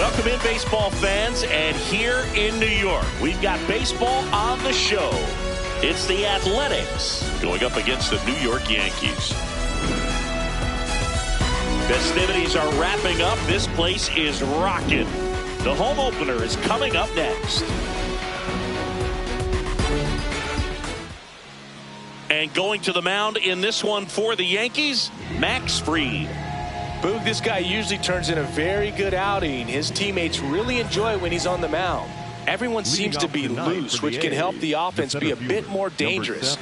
Welcome in, baseball fans, and here in New York, we've got baseball on the show. It's the Athletics going up against the New York Yankees. Festivities are wrapping up. This place is rocking. The home opener is coming up next. And going to the mound in this one for the Yankees, Max Fried. Boog, this guy usually turns in a very good outing. His teammates really enjoy when he's on the mound. Everyone seems to be loose, which can help the offense be a bit more dangerous.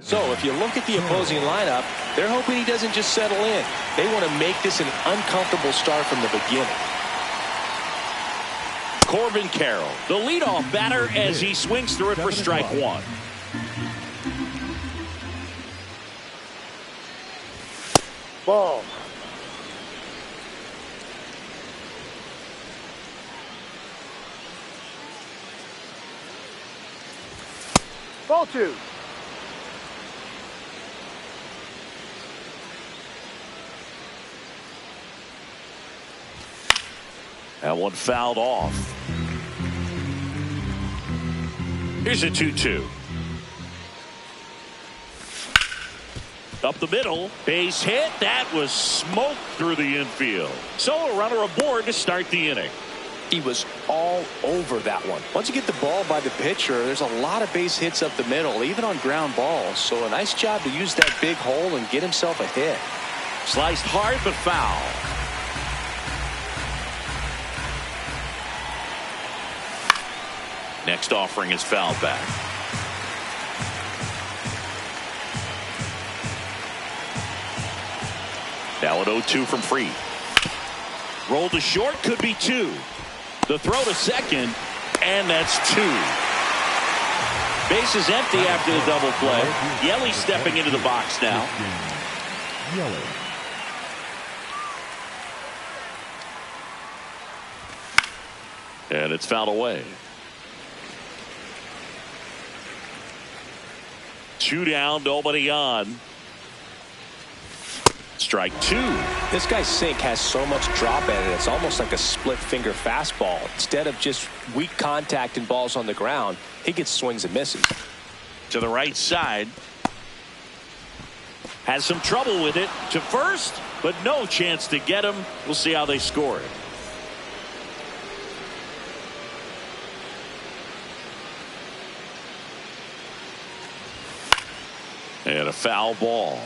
So if you look at the opposing lineup, they're hoping he doesn't just settle in. They want to make this an uncomfortable start from the beginning. Corbin Carroll, the leadoff batter, as he swings through it for strike one. Ball. Ball two. That one fouled off. Here's a 2-2. Up the middle, base hit. That was smoked through the infield. So a runner aboard to start the inning. He was all over that one. Once you get the ball by the pitcher, there's a lot of base hits up the middle, even on ground balls. So a nice job to use that big hole and get himself a hit. Sliced hard but foul. Next offering is fouled back. Now an 0-2 from Fried. Roll to short, could be two. The throw to second, and that's two. Base is empty after the double play. Yelly stepping into the box now. And it's fouled away. 2 down, nobody on. Strike two. This guy's sink has so much drop in it, it's almost like a split finger fastball. Instead of just weak contact and balls on the ground, he gets swings and misses. To the right side. Has some trouble with it to first, but no chance to get him. We'll see how they score it. And a foul ball.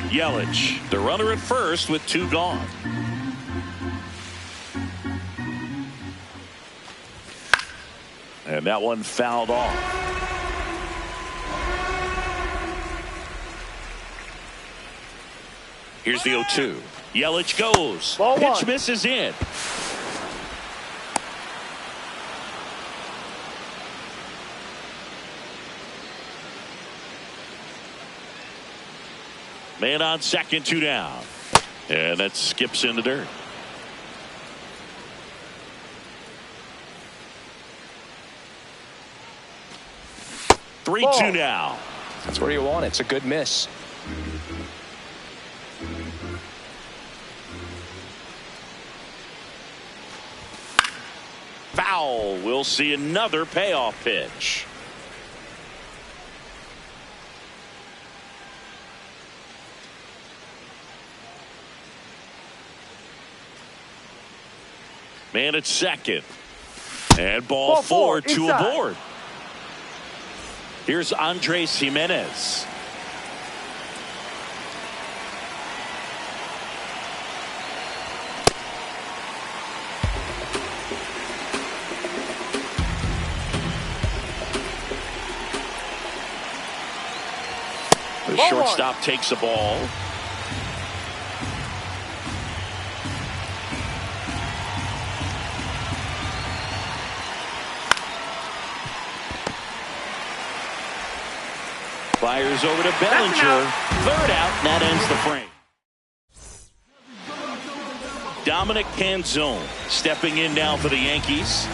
Yelich, the runner at first with 2 gone. And that one fouled off. Here's the 0-2. Yelich goes. Ball Pitch one. misses in. Man on second, 2 down. And that skips in the dirt. 3-2 now. That's where you want it. It's a good miss. foul. We'll see another payoff pitch. Man at second. And ball four, two aboard. Here's Andres Jimenez. The shortstop takes the ball. Fires over to Bellinger. Third out, and that ends the frame. Dominic Canzone stepping in now for the Yankees.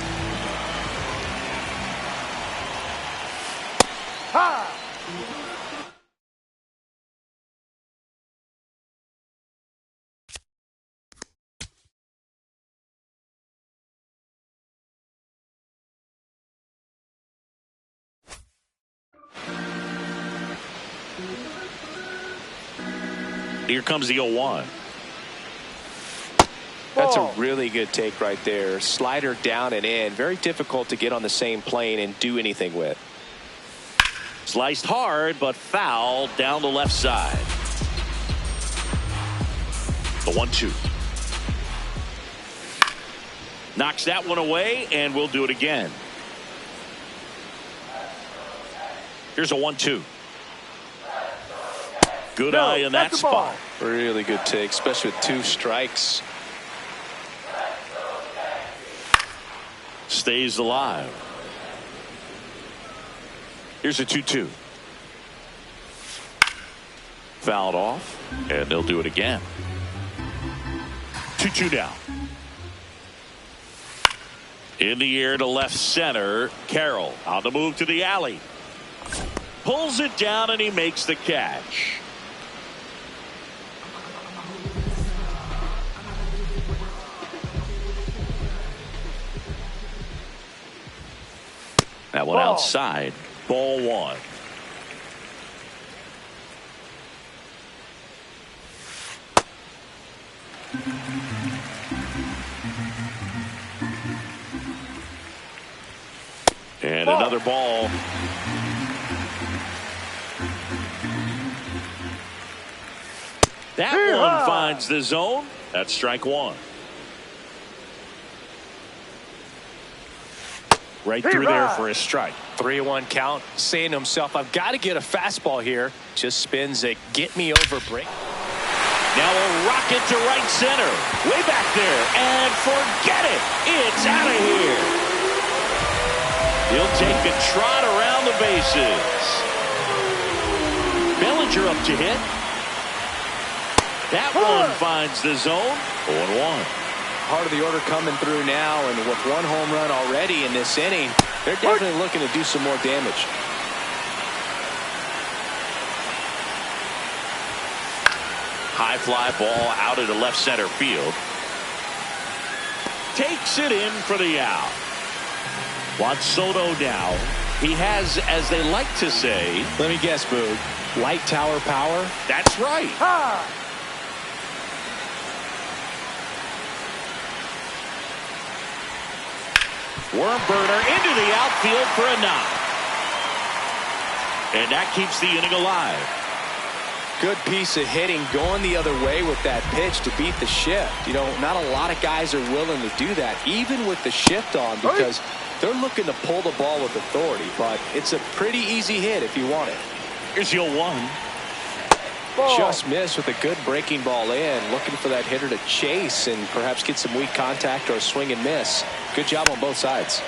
Ha! Here comes the 0-1. That's a really good take right there. Slider down and in. Very difficult to get on the same plane and do anything with. Sliced hard, but foul down the left side. The 1-2. Knocks that one away, and we'll do it again. Here's a 1-2. Good eye in that spot. Really good take, especially with 2 strikes. Stays alive. Here's a 2-2. Fouled off, and they'll do it again. 2-2 now. In the air to left center. Carroll on the move to the alley. Pulls it down, and he makes the catch. That one outside. Ball 1. And another ball. That one finds the zone. That's strike 1. Right through there for a strike. 3-1 count. Saying to himself, I've got to get a fastball here. Just spins a get me over break. Now a rocket to right center. Way back there. And forget it. It's out of here. He'll take a trot around the bases. Bellinger up to hit. That one finds the zone. 0-1. Part of the order coming through now, and with 1 home run already in this inning, they're definitely looking to do some more damage. High fly ball out into left center field. Takes it in for the out. Juan Soto now. He has, as they like to say, let me guess, Boog, light tower power? That's right. Ha! Worm burner into the outfield for a knock. And that keeps the inning alive. Good piece of hitting going the other way with that pitch to beat the shift. You know, not a lot of guys are willing to do that, even with the shift on, because they're looking to pull the ball with authority. But it's a pretty easy hit if you want it. Here's your 1. Just missed with a good breaking ball in. Looking for that hitter to chase and perhaps get some weak contact or a swing and miss. Good job on both sides.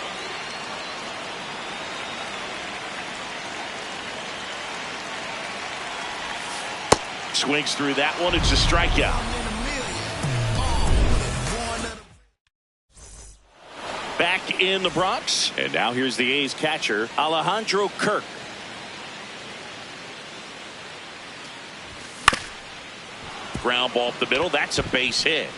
Swings through that one. It's a strikeout. Back in the Bronx. And now here's the A's catcher, Alejandro Kirk. Ground ball up the middle. That's a base hit.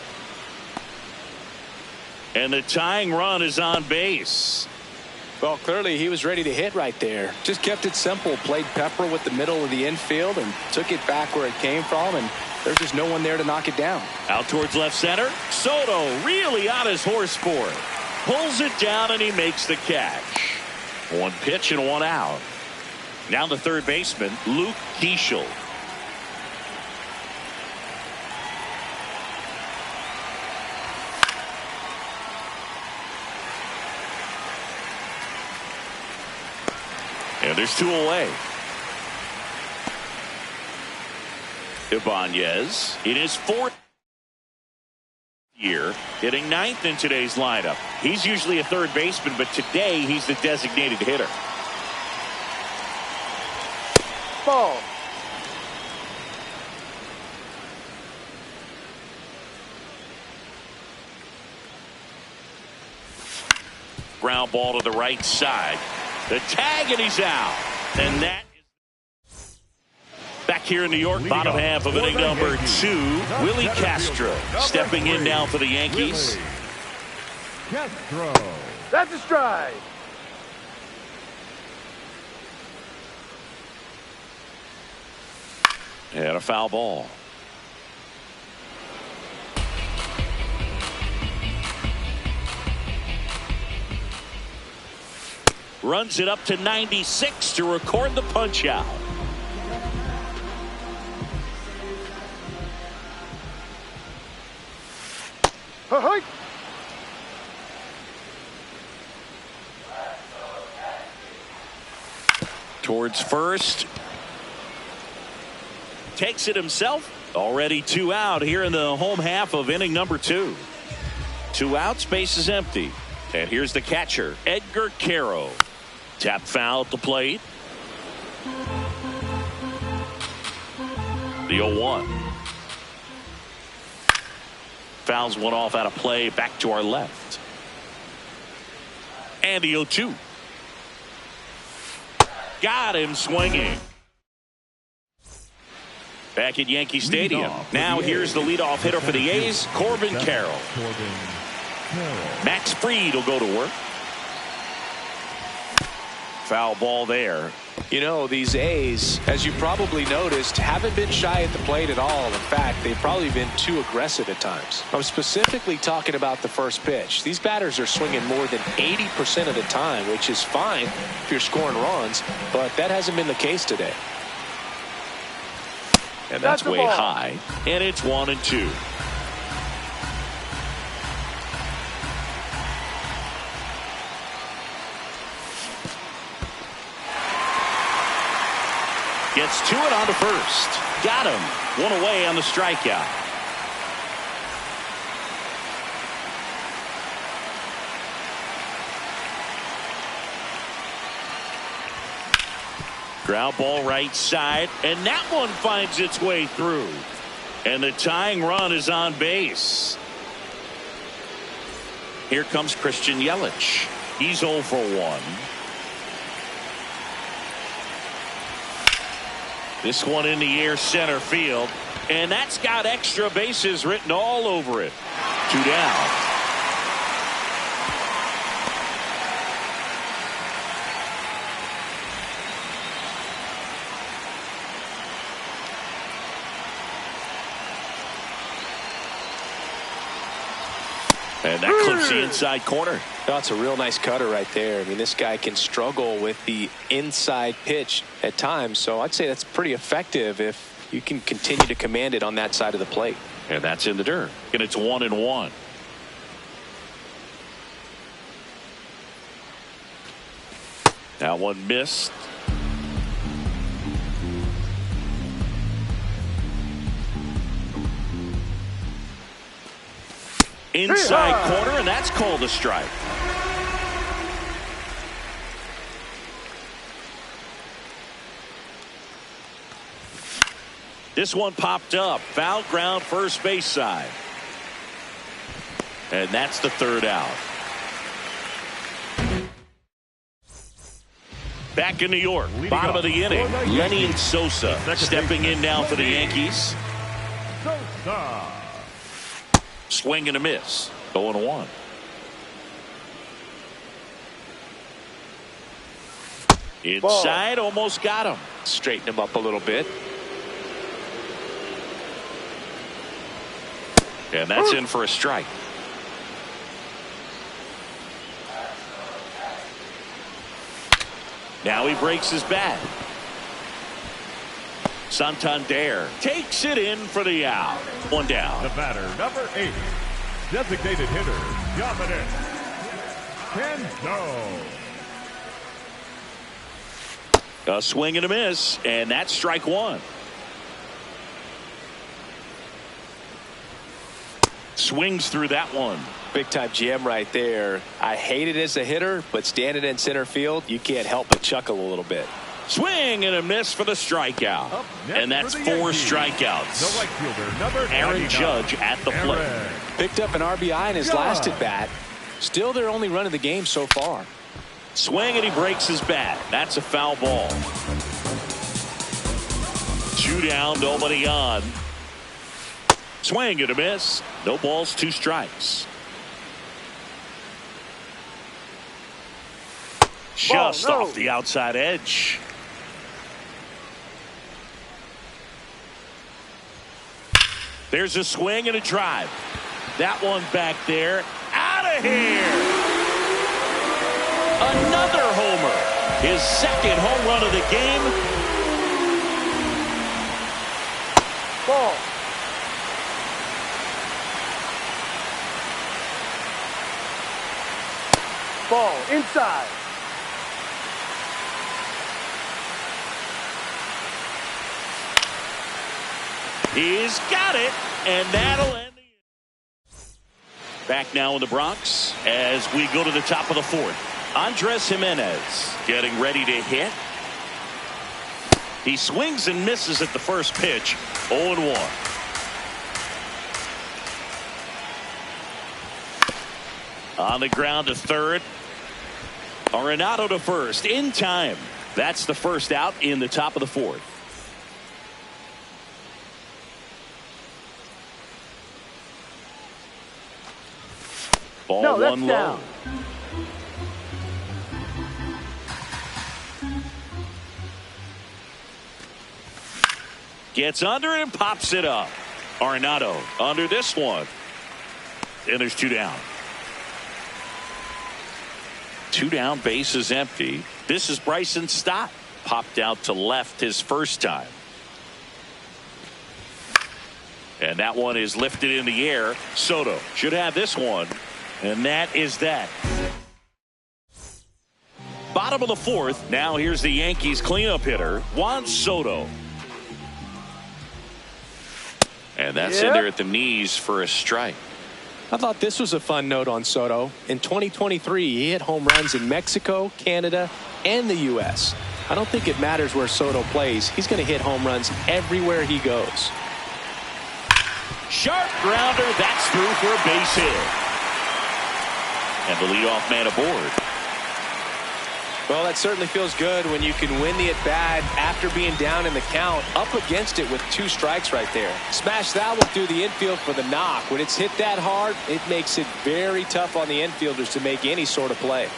And the tying run is on base. Well, clearly he was ready to hit right there. Just kept it simple. Played pepper with the middle of the infield and took it back where it came from. And there's just no one there to knock it down. Out towards left center. Soto really on his horse for it. Pulls it down and he makes the catch. One pitch and one out. Now the third baseman, Luke Keeschel. And there's two away. Ibanez in his fourth year, hitting ninth in today's lineup. He's usually a third baseman, but today he's the designated hitter. Ball. Ground ball to the right side. The tag, and he's out. And that is back here in New York, bottom half of inning number 2. Willie Castro stepping in now for the Yankees. Castro. That's a strike. And a foul ball. Runs it up to 96 to record the punch out. Hey. Towards first. Takes it himself. Already 2 out here in the home half of inning number 2. 2 outs, base is empty. And here's the catcher, Edgar Caro. Tap foul at the plate. The 0-1. Fouls one off out of play, back to our left. And the 0-2. Got him swinging. Back at Yankee Stadium. Now here's the leadoff hitter for the A's, Corbin Carroll. Max Fried will go to work. Foul ball there. You know, these A's, as you probably noticed, haven't been shy at the plate at all. In fact, they've probably been too aggressive at times. I'm specifically talking about the first pitch. These batters are swinging more than 80% of the time, which is fine if you're scoring runs, but that hasn't been the case today. And that's way high. And it's 1-2. Gets to it onto first. Got him. One away on the strikeout. Ground ball right side, and that one finds its way through. And the tying run is on base. Here comes Christian Yelich. He's 0 for 1. This one in the air center field, and that's got extra bases written all over it. 2 down. And that clips the inside corner. That's a real nice cutter right there. I mean, this guy can struggle with the inside pitch at times, so I'd say that's pretty effective if you can continue to command it on that side of the plate. And that's in the dirt. And it's 1-1. That one missed. Inside corner, and that's called a strike. This one popped up. Foul ground first base side. And that's the 3rd out. Back in New York, bottom of the inning, Lenny Sosa stepping in now for the Yankees. Swing and a miss. 0-1. Inside, almost got him. Straighten him up a little bit. And that's in for a strike. Now he breaks his bat. Santander takes it in for the out. One down. The batter, number 8, designated hitter, Dominic Canzo. A swing and a miss, and that's strike one. Swings through that one. Big time GM right there. I hate it as a hitter, but standing in center field, you can't help but chuckle a little bit. Swing and a miss for the strikeout. And that's 4 strikeouts. The right fielder, number Aaron 99, Judge at the plate. Picked up an RBI in his last at bat. Still their only run of the game so far. Swing and he breaks his bat. That's a foul ball. 2 down, nobody on. Swing and a miss. No balls, 2 strikes. Just off the outside edge. There's a swing and a drive. That one back there. Out of here. Another homer. His second home run of the game. Ball. Ball inside. He's got it, and that'll end the inning. Back now in the Bronx as we go to the top of the 4th. Andres Jimenez getting ready to hit. He swings and misses at the first pitch. 0-1. On the ground to third. Arenado to first in time. That's the first out in the top of the 4th. Ball one low. Gets under it and pops it up. Arenado under this one. And there's 2 down. 2 down, base is empty. This is Bryson Stott. Popped out to left his first time. And that one is lifted in the air. Soto should have this one. And that is that. Bottom of the 4th. Now here's the Yankees cleanup hitter, Juan Soto. And that's in there at the knees for a strike. I thought this was a fun note on Soto. In 2023, he hit home runs in Mexico, Canada, and the U.S. I don't think it matters where Soto plays. He's going to hit home runs everywhere he goes. Sharp grounder. That's through for a base hit. And the leadoff man aboard. Well, that certainly feels good when you can win the at-bat after being down in the count, up against it with 2 strikes right there. Smash that one through the infield for the knock. When it's hit that hard, it makes it very tough on the infielders to make any sort of play.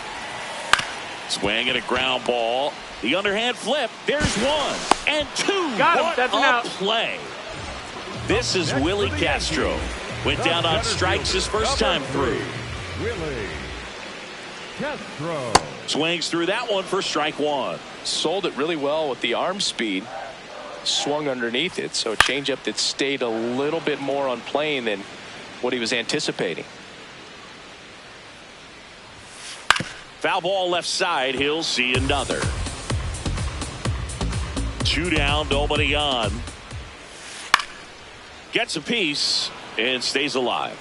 Swing and a ground ball. The underhand flip. There's 1 and 2. Got him. What That's a an out. play. This is Willie Castro. Went down on strikes his first time through. Willie Castro. Swings through that one for strike 1. Sold it really well with the arm speed. Swung underneath it, so a changeup that stayed a little bit more on plane than what he was anticipating. Foul ball left side. He'll see another. 2 down, nobody on. Gets a piece and stays alive.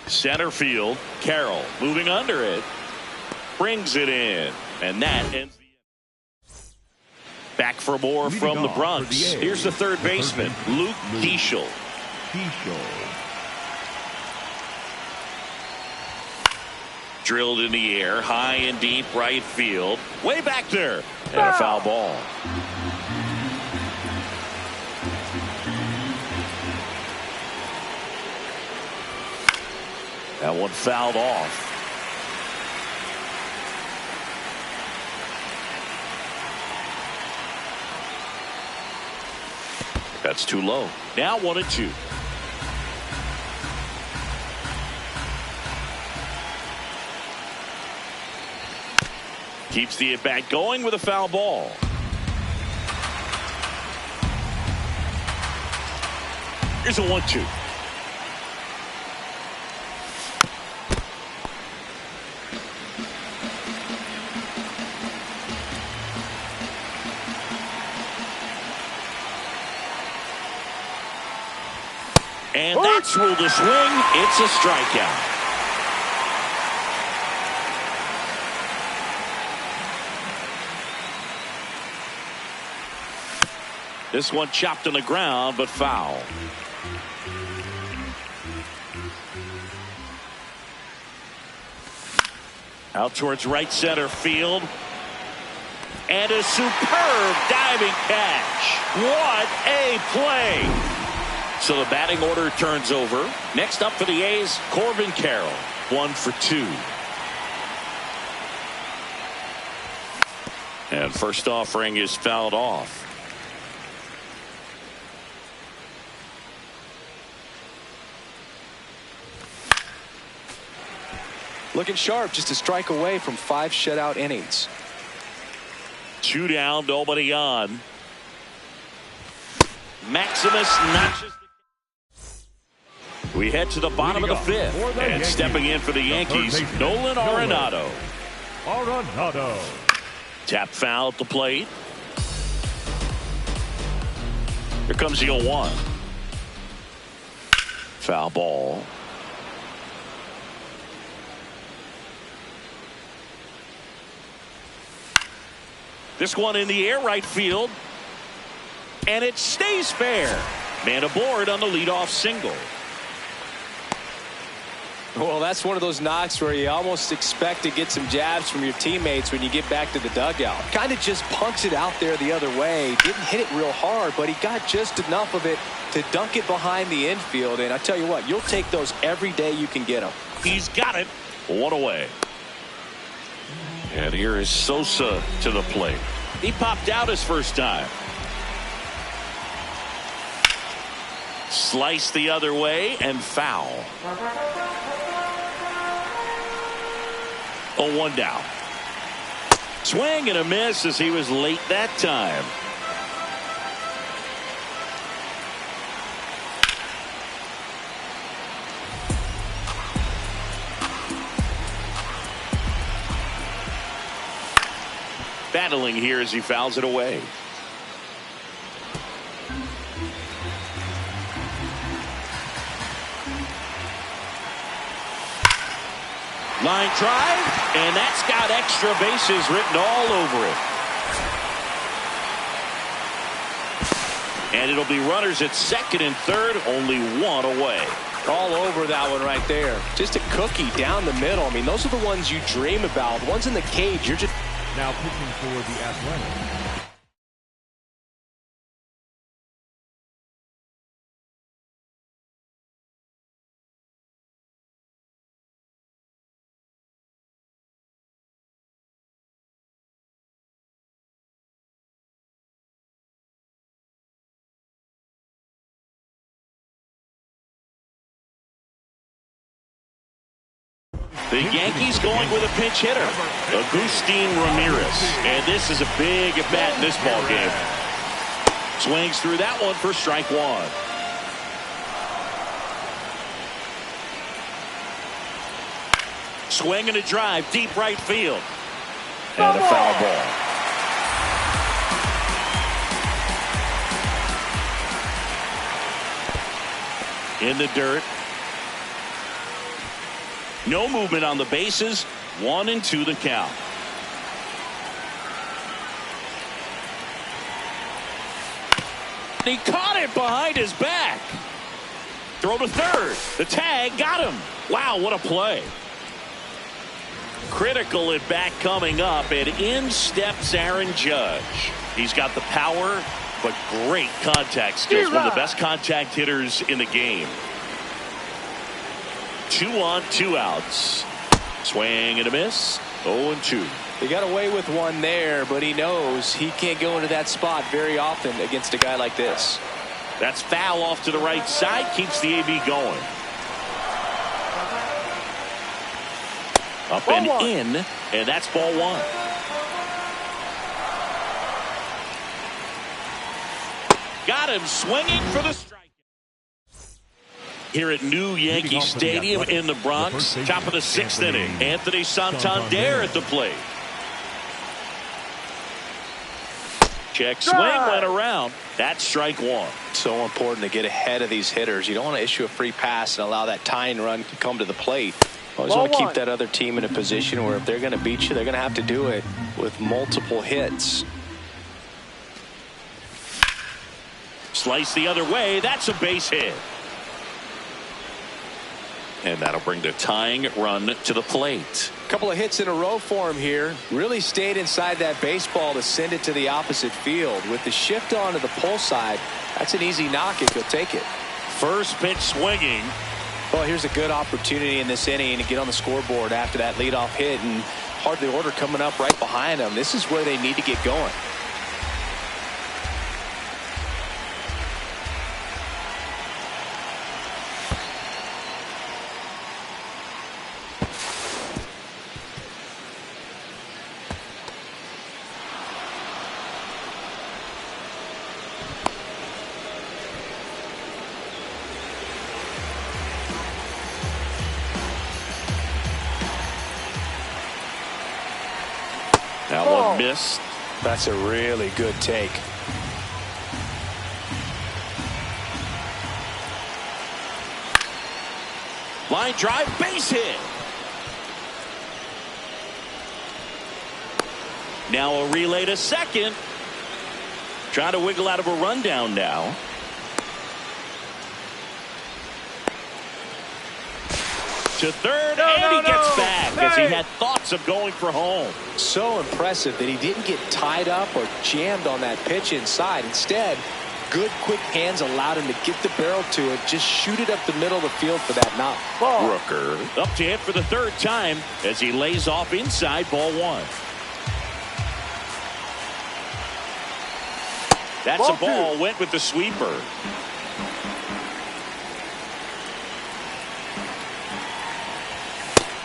Center field. Carroll moving under it. Brings it in. And that ends the inning. Back for more from the Bronx. Here's the third baseman, Luke Keeschel. Drilled in the air, high and deep right field. Way back there. And a foul ball. That one fouled off. That's too low. Now 1-2. Keeps the at-bat going with a foul ball. Here's a 1-2. And that's ruled a swing. It's a strikeout. This one chopped on the ground, but foul. Out towards right center field. And a superb diving catch. What a play. So the batting order turns over. Next up for the A's, Corbin Carroll. 1 for 2. And first offering is fouled off. Looking sharp, just a strike away from 5 shutout innings. 2 down, nobody on. Maximus notches. We head to the bottom of the 5th. And stepping in for the Yankees, Nolan Arenado. Tap foul at the plate. Here comes the 0-1. Foul ball. This one in the air, right field. And it stays fair. Man aboard on the leadoff single. Well, that's one of those knocks where you almost expect to get some jabs from your teammates when you get back to the dugout. Kind of just punks it out there the other way. Didn't hit it real hard, but he got just enough of it to dunk it behind the infield. And I tell you what, you'll take those every day you can get them. He's got it. 1 away. And here is Sosa to the plate. He popped out his first time. Slice the other way and foul. 0-1 down. Swing and a miss as he was late that time. Battling here as he fouls it away. Line drive, and that's got extra bases written all over it. And it'll be runners at second and third, only 1 away. All over that one right there. Just a cookie down the middle. I mean, those are the ones you dream about. The ones in the cage, you're just... Now pitching for the Athletics. The Yankees going with a pinch hitter, Agustin Ramirez. And this is a big at-bat in this ball game. Swings through that one for strike 1. Swing and a drive, deep right field. And a foul ball. In the dirt. No movement on the bases. 1-2 the count. He caught it behind his back. Throw to third. The tag got him. Wow, what a play. Critical at bat coming up, and in steps Aaron Judge. He's got the power, but great contact skills. One of the best contact hitters in the game. 2 on, 2 outs. Swing and a miss. 0-2. He got away with one there, but he knows he can't go into that spot very often against a guy like this. That's foul off to the right side. Keeps the AB going. Up Ball and one. in, and that's ball 1. Got him swinging for the strike. Here at New Yankee Stadium in the Bronx, top of the 6th inning. Anthony Santander at the plate. Check swing went around. That's strike 1. So important to get ahead of these hitters. You don't want to issue a free pass and allow that tying run to come to the plate. Always want to keep that other team in a position where if they're going to beat you, they're going to have to do it with multiple hits. Slice the other way. That's a base hit. And that'll bring the tying run to the plate. A couple of hits in a row for him here. Really stayed inside that baseball to send it to the opposite field. With the shift on to the pull side, that's an easy knock if he'll take it. First pitch swinging. Well, here's a good opportunity in this inning to get on the scoreboard after that leadoff hit, and hardly order coming up right behind them. This is where they need to get going. That one missed. That's a really good take. Line drive, base hit. Now a relay to second. Trying to wiggle out of a rundown now. To third, and he gets back as he had thoughts of going for home. So impressive that he didn't get tied up or jammed on that pitch inside. Instead, good quick hands allowed him to get the barrel to it, just shoot it up the middle of the field for that knock. Rooker up to hit for the 3rd time as he lays off inside ball 1. That's a ball. Went with the sweeper.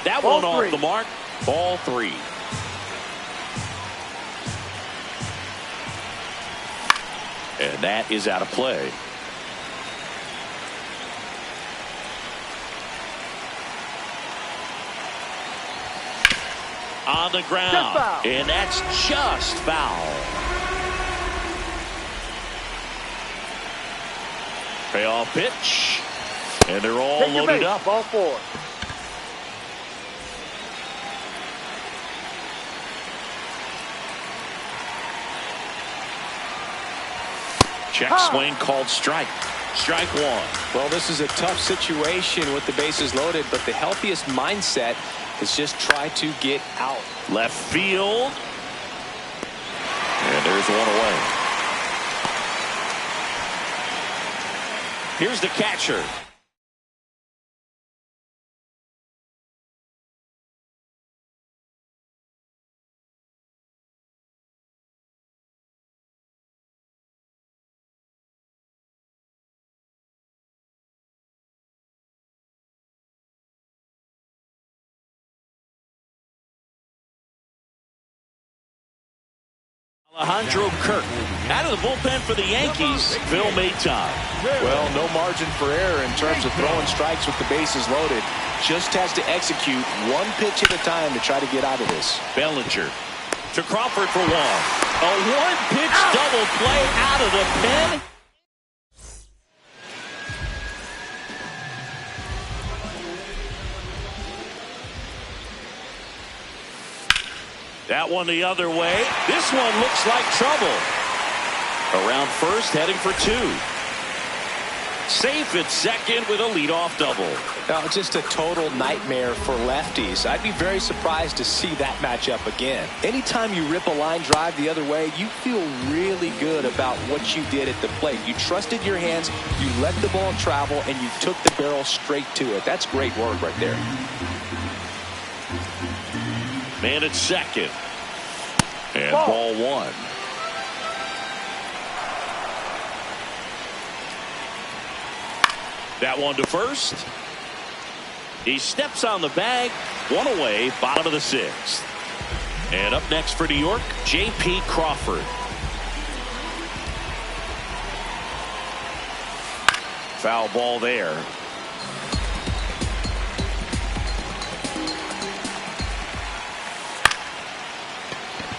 That one off the mark. Ball 3. And that is out of play. On the ground. And that's just foul. Payoff pitch. And they're all loaded up. Ball 4. Check swing called strike. Strike 1. Well, this is a tough situation with the bases loaded, but the healthiest mindset is just try to get out. Left field. And there's one away. Here's the catcher. Alejandro Kirk out of the bullpen for the Yankees. Phil Mayton. Well, no margin for error in terms of throwing strikes with the bases loaded. Just has to execute one pitch at a time to try to get out of this. Bellinger to Crawford for 1. A one-pitch double play out of the pen. That one the other way. This one looks like trouble. Around first, heading for 2. Safe at second with a leadoff double. Now, just a total nightmare for lefties. I'd be very surprised to see that matchup again. Anytime you rip a line drive the other way, you feel really good about what you did at the plate. You trusted your hands, you let the ball travel, and you took the barrel straight to it. That's great work right there. Man at second. And ball one. That one to first. He steps on the bag. One away, bottom of the sixth. And up next for New York, J.P. Crawford. Foul ball there.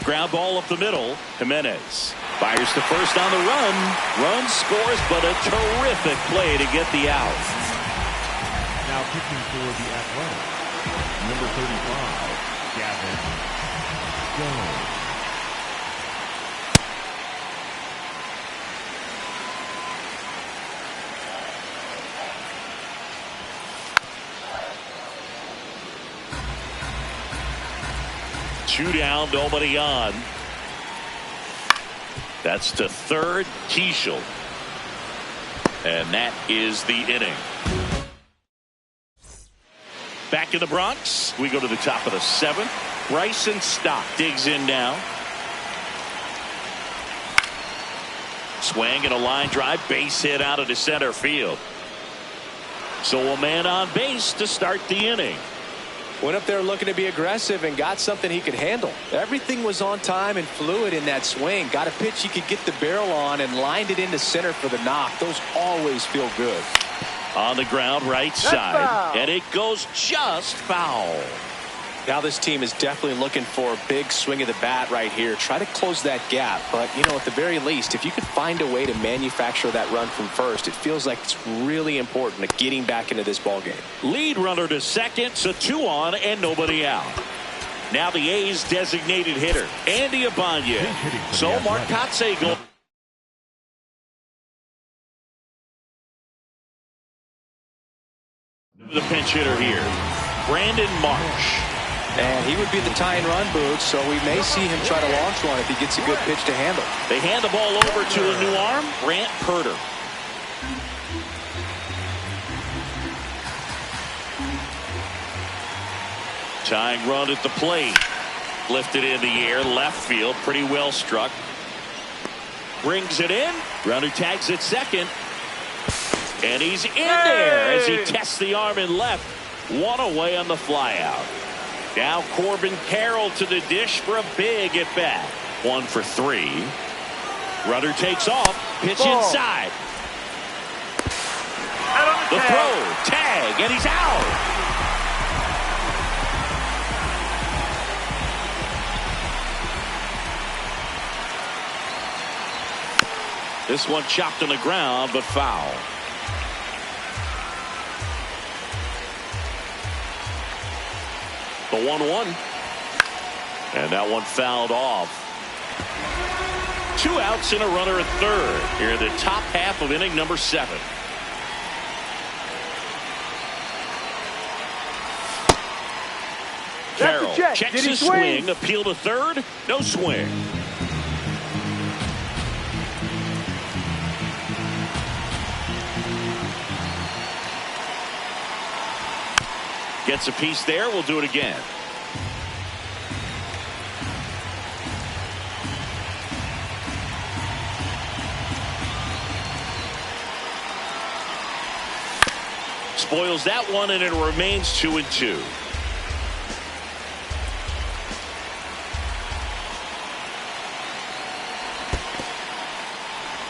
Ground ball up the middle. Jimenez fires to first on the run. Run scores, but a terrific play to get the out. Now pitching for the Athletics, number 35, Gavin Jones. Two down, nobody on. That's to third, Keishel. And that is the inning. Back in the Bronx, we go to the top of the seventh. Bryson Stott digs in now. Swing and a line drive, base hit out of the center field. So a man on base to start the inning. Went up there looking to be aggressive and got something he could handle. Everything was on time and fluid in that swing. Got a pitch he could get the barrel on and lined it into center for the knock. Those always feel good. On the ground, right side. And it goes just foul. Now this team is definitely looking for a big swing of the bat right here. Try to close that gap. But, you know, at the very least, if you could find a way to manufacture that run from first, it feels like it's really important to getting back into this ballgame. Lead runner to second, so 2 on and nobody out. Now the A's designated hitter, Andy Abanya. So Marcotte going. The pinch hitter here, Brandon Marsh. And he would be the tying run boot, so we may see him try to launch one if he gets a good pitch to handle. They hand the ball over to a new arm, Brant Purter. Tying run at the plate. Lifted in the air, left field, pretty well struck. Brings it in. Runner tags at second. And he's in there as he tests the arm in left. One away on the flyout. Now Corbin Carroll to the dish for a big at bat. 1 for 3. Runner takes off. Pitch inside. The throw. Tag. And he's out. This one chopped on the ground, but foul. The 1-1. And that one fouled off. 2 outs and a runner at third here in the top half of inning number 7. Carroll checks his swing. Appeal to third. No swing. Gets a piece there. We'll do it again. Spoils that one, and it remains 2-2.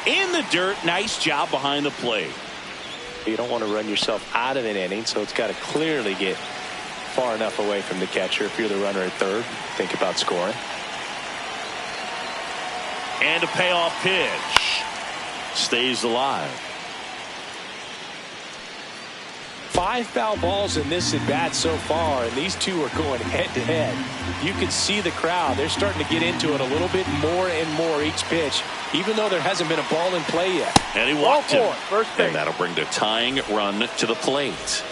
In the dirt. Nice job behind the plate. You don't want to run yourself out of an inning, so it's got to clearly get far enough away from the catcher. If you're the runner at third, think about scoring. And a payoff pitch. Stays alive. 5 foul balls in this at bat so far, and these two are going head to head. You can see the crowd. They're starting to get into it a little bit more and more each pitch, even though there hasn't been a ball in play yet. And he walked him. First base. And that'll bring the tying run to the plate.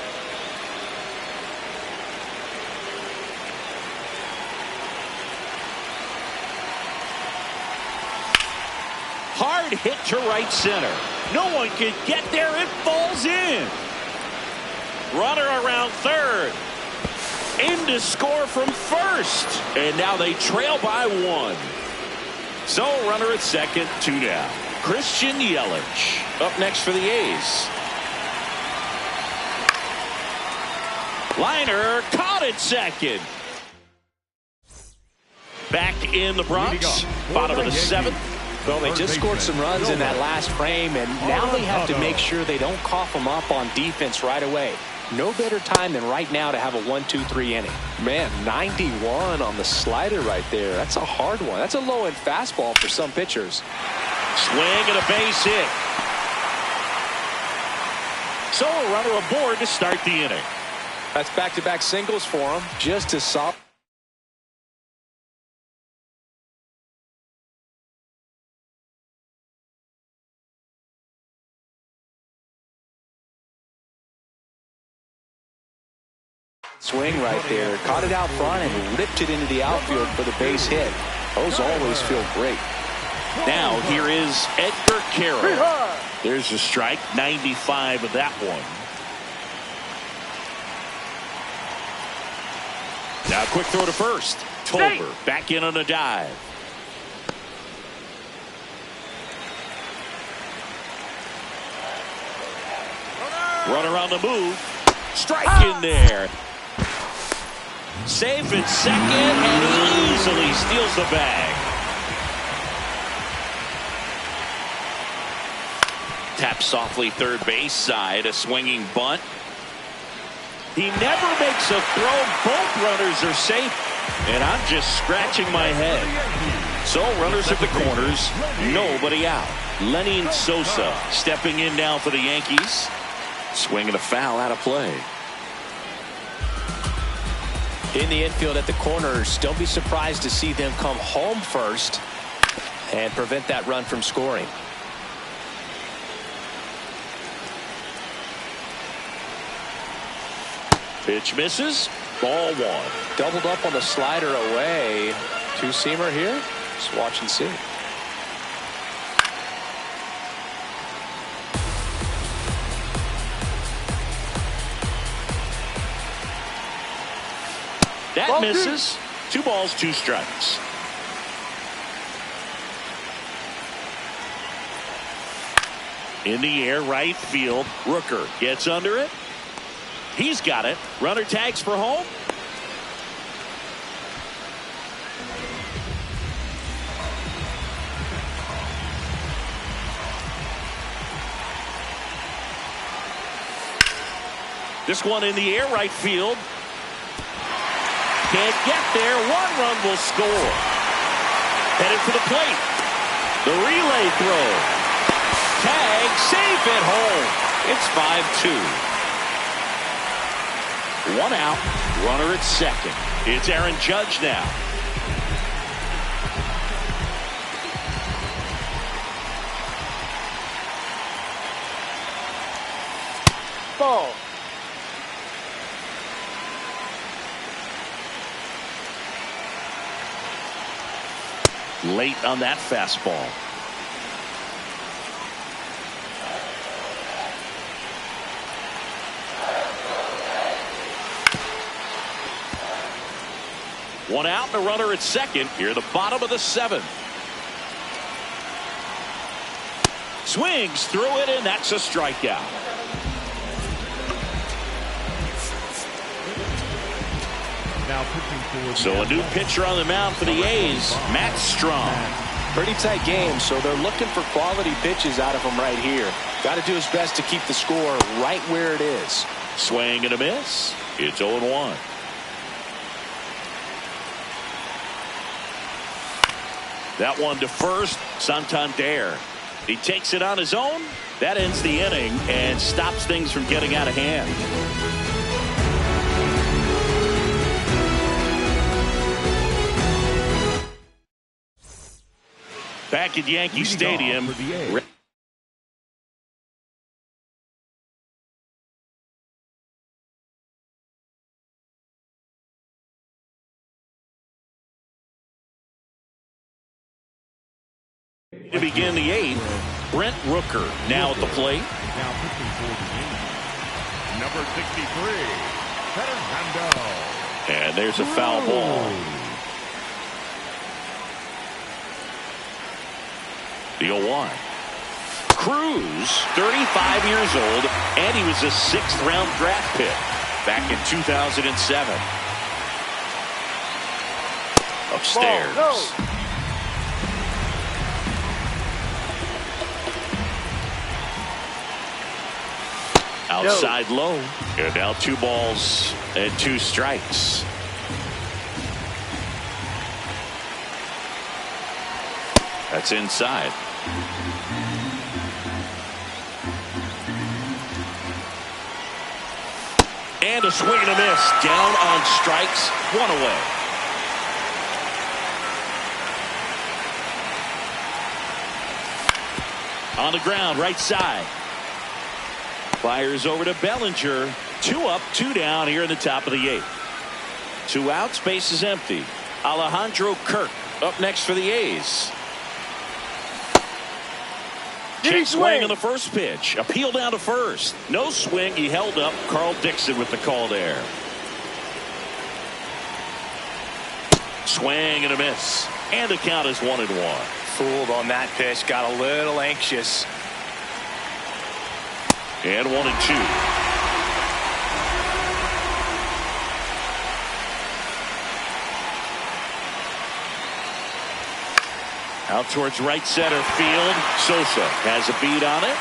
Hard hit to right center. No one can get there. It falls in. Runner around third. In to score from first. And now they trail by 1. So runner at second, 2 down. Christian Yelich up next for the A's. Liner caught at second. Back in the Bronx. Bottom of the 7th. Well, they just scored some runs in that last frame, and now they have to make sure they don't cough them up on defense right away. No better time than right now to have a 1-2-3 inning. Man, 91 on the slider right there. That's a hard one. That's a low-end fastball for some pitchers. Swing and a base hit. So a runner aboard to start the inning. That's back-to-back singles for him. Just as solid. Swing right there. Caught it out front and ripped it into the outfield for the base hit. Those always feel great. Now here is Edgar Carroll. There's a strike. 95 of that one. Now quick throw to first. Tolber back in on a dive. Runner on the move. Strike in there. Safe at second, and he easily steals the bag. Tap softly third base side, a swinging bunt. He never makes a throw. Both runners are safe, and I'm just scratching my head. So runners at the corners, nobody out. Lenny Sosa stepping in now for the Yankees. Swinging a foul out of play. In the infield at the corners, don't be surprised to see them come home first and prevent that run from scoring. Pitch misses. Ball 1. Doubled up on the slider away. Two-seamer here. Just watch and see. That misses. 2 balls, 2 strikes. In the air, right field. Rooker gets under it. He's got it. Runner tags for home. This one in the air, right field. Can't get there. 1 run will score. Headed for the plate. The relay throw. Tag, safe at home. It's 5-2. 1 out. Runner at second. It's Aaron Judge now. Ball. Late on that fastball. One out and a runner at second. Here the bottom of the 7th. Swings through it, and that's a strikeout. Now pitching for So a new pitcher on the mound for the A's, Matt Strong. Pretty tight game, so they're looking for quality pitches out of him right here. Got to do his best to keep the score right where it is. Swing and a miss. It's 0-1. That one to first. Santander. He takes it on his own. That ends the inning and stops things from getting out of hand. Back at Yankee Stadium. To begin the eighth, Brent Rooker now at the plate. Now pitching for the Yankees, number 63, Fernando. And there's a foul ball. The 0-1. Cruz, 35 years old, and he was a 6th-round draft pick back in 2007. Upstairs. Ball, no. Outside low. And now 2 balls and 2 strikes. That's inside. And a swing and a miss. Down on strikes. 1 away. On the ground, right side. Fires over to Bellinger. 2 up, 2 down here in the top of the 8th. 2 outs, base is empty. Alejandro Kirk up next for the A's. Check swing on the first pitch. Appeal down to first. No swing. He held up. Carl Dixon with the call there. Swing and a miss. And the count is 1-1. Fooled on that pitch. Got a little anxious. And 1-2. Out towards right center field. Sosa has a beat on it.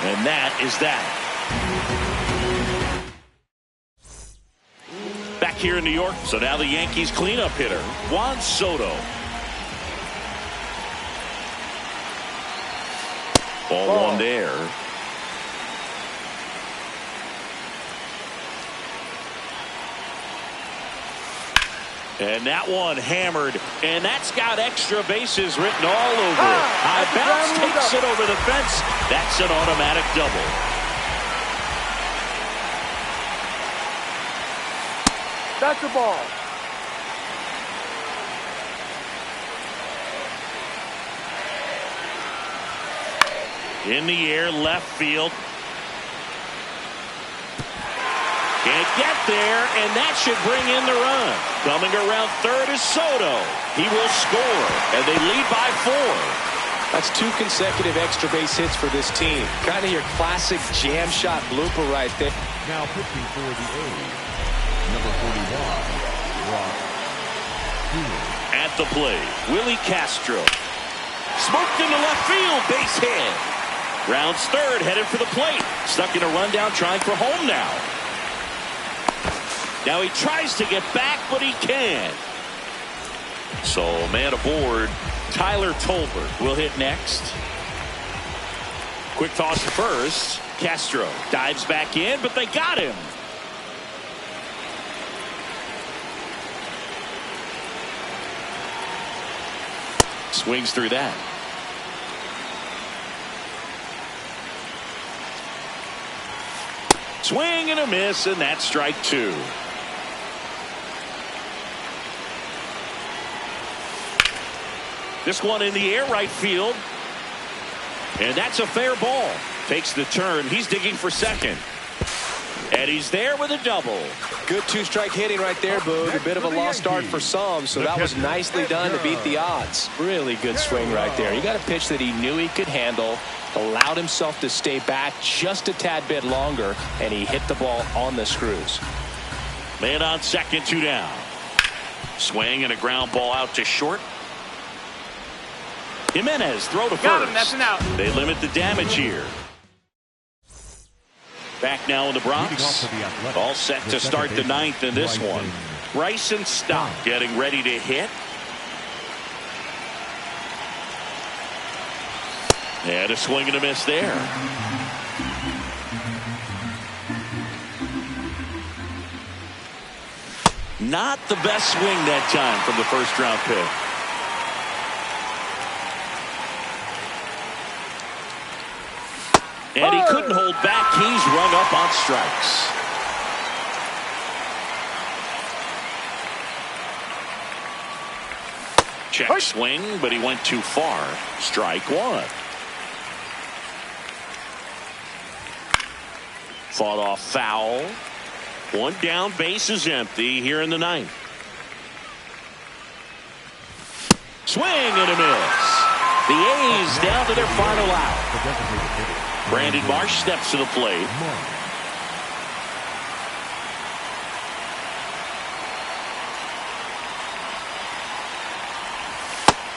And that is that. Back here in New York. So now the Yankees cleanup hitter, Juan Soto. Ball 1 there. And that one hammered, and that's got extra bases written all over it. High bounce takes it over the fence. That's an automatic double. That's the ball. In the air, left field. Can't get there, and that should bring in the run. Coming around third is Soto. He will score, and they lead by 4. That's 2 consecutive extra base hits for this team. Kind of your classic jam shot blooper right there. Now pitching for the A's, number 41, Rock. At the plate, Willie Castro. Smoked into left field, base hit. Rounds third, headed for the plate. Stuck in a rundown, trying for home now. Now he tries to get back, but he can't. So man aboard, Tyler Tolbert will hit next. Quick toss to first. Castro dives back in, but they got him. Swings through that. Swing and a miss, and that's strike 2. This one in the air, right field. And that's a fair ball. Takes the turn. He's digging for second. And he's there with a double. Good 2-strike hitting right there, Boog. A bit of a lost start for some, so that was nicely done to beat the odds. Really good swing right there. He got a pitch that he knew he could handle, allowed himself to stay back just a tad bit longer, and he hit the ball on the screws. Man on second, 2 down. Swing and a ground ball out to short. Jimenez throw to first. Got him, that's an out. They limit the damage here. Back now in the Bronx. All set to start the 9th in this one. Bryson Stott getting ready to hit. And a swing and a miss there. Not the best swing that time from the first round pick. And he couldn't hold back. He's rung up on strikes. Check swing, but he went too far. Strike one. Fought off foul. One down, base is empty here in the ninth. Swing and a miss. The A's down to their final out. Brandon Marsh steps to the plate.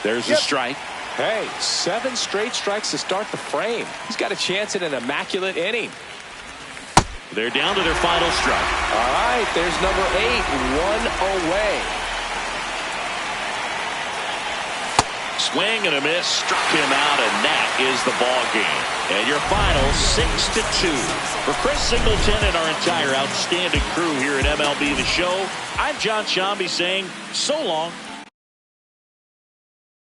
There's a strike. Hey, 7 straight strikes to start the frame. He's got a chance at an immaculate inning. They're down to their final strike. All right, there's number 8, 1 away. Swing and a miss, struck him out, and that is the ball game. And your final 6-2. For Chris Singleton and our entire outstanding crew here at MLB The Show, I'm John Shambi saying so long.